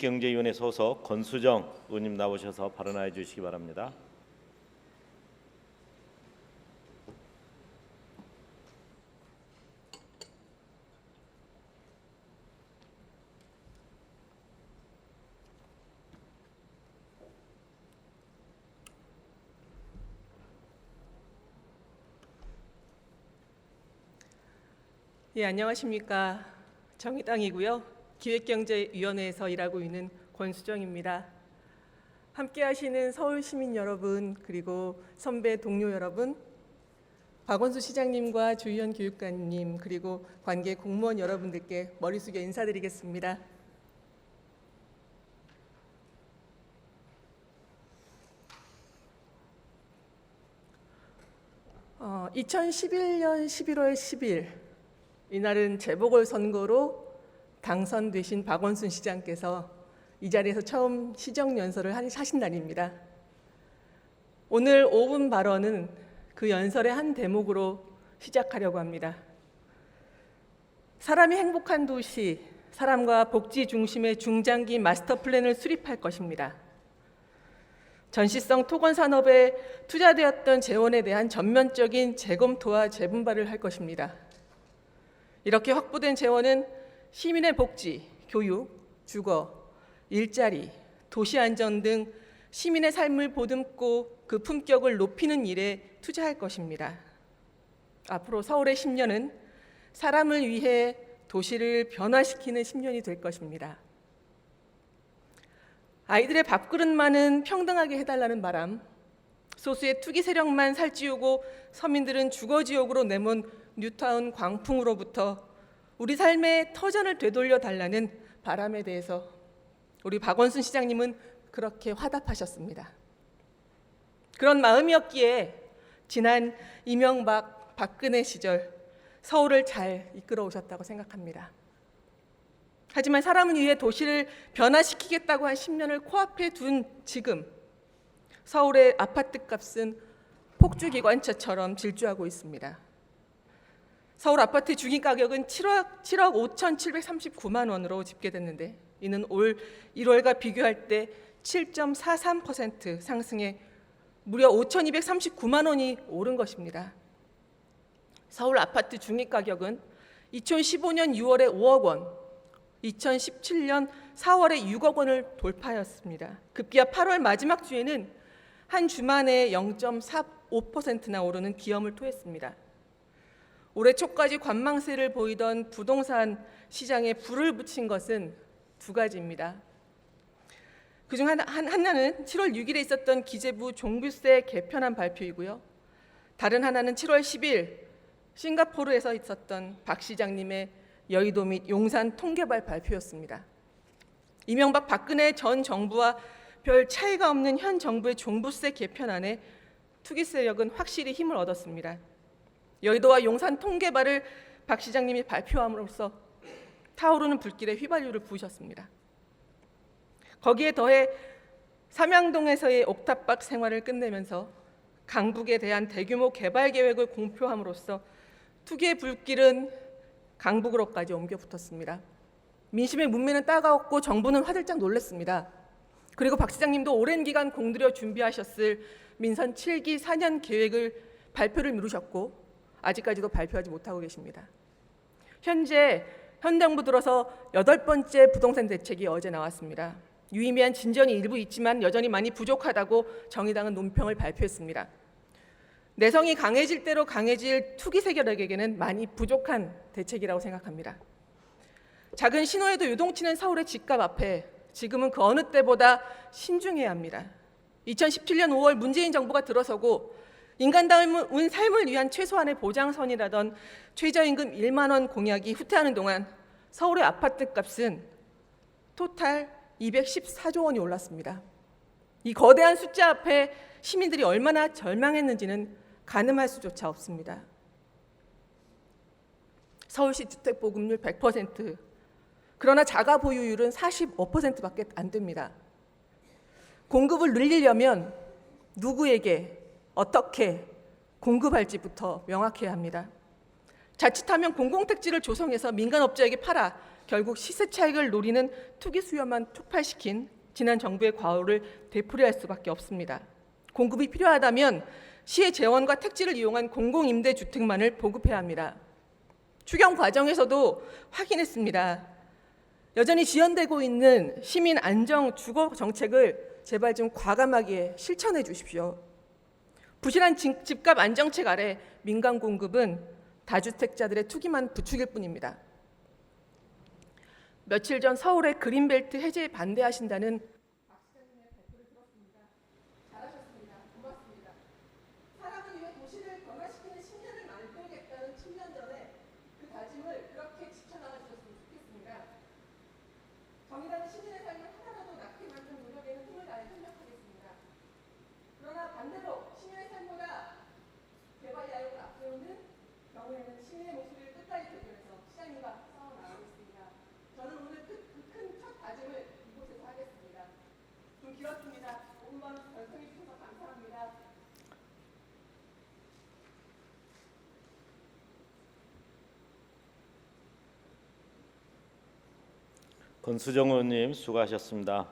기획경제위원회 소속 권수정 의원님 나오셔서 발언하여 주시기 바랍니다. 예, 안녕하십니까. 정의당이고요. 기획경제위원회에서 일하고 있는 권수정입니다. 함께 하시는 서울 시민 여러분, 그리고 선배 동료 여러분, 박원순 시장님과 주희연 교육관님, 그리고 관계 공무원 여러분들께 머리 숙여 인사드리겠습니다. 2011년 11월 10일 이날은 재보궐선거로 당선되신 박원순 시장께서 이 자리에서 처음 시정연설을 하신 날입니다. 오늘 5분 발언은 그 연설의 한 대목으로 시작하려고 합니다. 사람이 행복한 도시, 사람과 복지 중심의 중장기 마스터 플랜을 수립할 것입니다. 전시성 토건 산업에 투자되었던 재원에 대한 전면적인 재검토와 재분발을 할 것입니다. 이렇게 확보된 재원은 시민의 복지, 교육, 주거, 일자리, 도시 안전 등 시민의 삶을 보듬고 그 품격을 높이는 일에 투자할 것입니다. 앞으로 서울의 10년은 사람을 위해 도시를 변화시키는 10년이 될 것입니다. 아이들의 밥그릇만은 평등하게 해달라는 바람, 소수의 투기 세력만 살찌우고 서민들은 주거지옥으로 내몬 뉴타운 광풍으로부터 우리 삶의 터전을 되돌려 달라는 바람에 대해서 우리 박원순 시장님은 그렇게 화답하셨습니다. 그런 마음이었기에 지난 이명박, 박근혜 시절 서울을 잘 이끌어 오셨다고 생각합니다. 하지만 사람을 위해 도시를 변화시키겠다고 한 10년을 코앞에 둔 지금 서울의 아파트 값은 폭주기관차처럼 질주하고 있습니다. 서울 아파트 중위가격은 7억 5,739만 원으로 집계됐는데 이는 올 1월과 비교할 때 7.43% 상승해 무려 5,239만 원이 오른 것입니다. 서울 아파트 중위가격은 2015년 6월에 5억 원, 2017년 4월에 6억 원을 돌파하였습니다. 급기야 8월 마지막 주에는 한 주만에 0.45%나 오르는 기염을 토했습니다. 올해 초까지 관망세를 보이던 부동산 시장에 불을 붙인 것은 두 가지입니다. 그중 하나는 7월 6일에 있었던 기재부 종부세 개편안 발표이고요. 다른 하나는 7월 10일 싱가포르에서 있었던 박 시장님의 여의도 및 용산 통계발 발표였습니다. 이명박 박근혜 전 정부와 별 차이가 없는 현 정부의 종부세 개편안에 투기 세력은 확실히 힘을 얻었습니다. 여의도와 용산 통계발을 박 시장님이 발표함으로써 타오르는 불길에 휘발유를 부으셨습니다. 거기에 더해 삼양동에서의 옥탑방 생활을 끝내면서 강북에 대한 대규모 개발 계획을 공표함으로써 투기의 불길은 강북으로까지 옮겨 붙었습니다. 민심의 문매는 따가웠고 정부는 화들짝 놀랐습니다. 그리고 박 시장님도 오랜 기간 공들여 준비하셨을 민선 7기 4년 계획을 발표를 미루셨고 아직까지도 발표하지 못하고 계십니다. 현재 현 정부 들어서 8번째 부동산 대책이 어제 나왔습니다. 유의미한 진전이 일부 있지만 여전히 많이 부족하다고 정의당은 논평을 발표했습니다. 내성이 강해질 대로 강해질 투기 세력에게는 많이 부족한 대책이라고 생각합니다. 작은 신호에도 요동치는 서울의 집값 앞에 지금은 그 어느 때보다 신중해야 합니다. 2017년 5월 문재인 정부가 들어서고 인간다운 삶을 위한 최소한의 보장선이라던 최저임금 1만 원 공약이 후퇴하는 동안 서울의 아파트 값은 토탈 214조 원이 올랐습니다. 이 거대한 숫자 앞에 시민들이 얼마나 절망했는지는 가늠할 수조차 없습니다. 서울시 주택보급률 100%, 그러나 자가 보유율은 45%밖에 안 됩니다. 공급을 늘리려면 누구에게 어떻게 공급할지부터 명확해야 합니다. 자칫하면 공공택지를 조성해서 민간업자에게 팔아 결국 시세 차익을 노리는 투기 수요만 촉발시킨 지난 정부의 과오를 되풀이할 수밖에 없습니다. 공급이 필요하다면 시의 재원과 택지를 이용한 공공임대주택만을 보급해야 합니다. 추경 과정에서도 확인했습니다. 여전히 지연되고 있는 시민 안정 주거 정책을 제발 좀 과감하게 실천해 주십시오. 부실한 집값 안정책 아래 민간 공급은 다주택자들의 투기만 부추길 뿐입니다. 며칠 전 서울의 그린벨트 해제에 반대하신다는 박 시장님의 발표를 들었습니다. 잘하셨습니다. 고맙습니다. 사람을 위해 도시를 변화시키는 10년을 만들겠다는 7년 전에 그 다짐을 그렇게 지켜나가주셨으면 좋겠습니다. 정의당은 시민의 삶을 하나라도 낫게 만드는 노력에는 힘을 다해 협력하겠습니다. 그러나 반대로 시민의 삶보다 개발 야욕을 앞세우는 경우에는 시민의 목소리를 끝까지 대변해서 시장님과 싸워 나가겠습니다. 저는 오늘 그 큰 첫 다짐을 이곳에서 하겠습니다. 좀 길었습니다. 5분만 결성해 주셔서 감사합니다. 권수정 의원님 수고하셨습니다.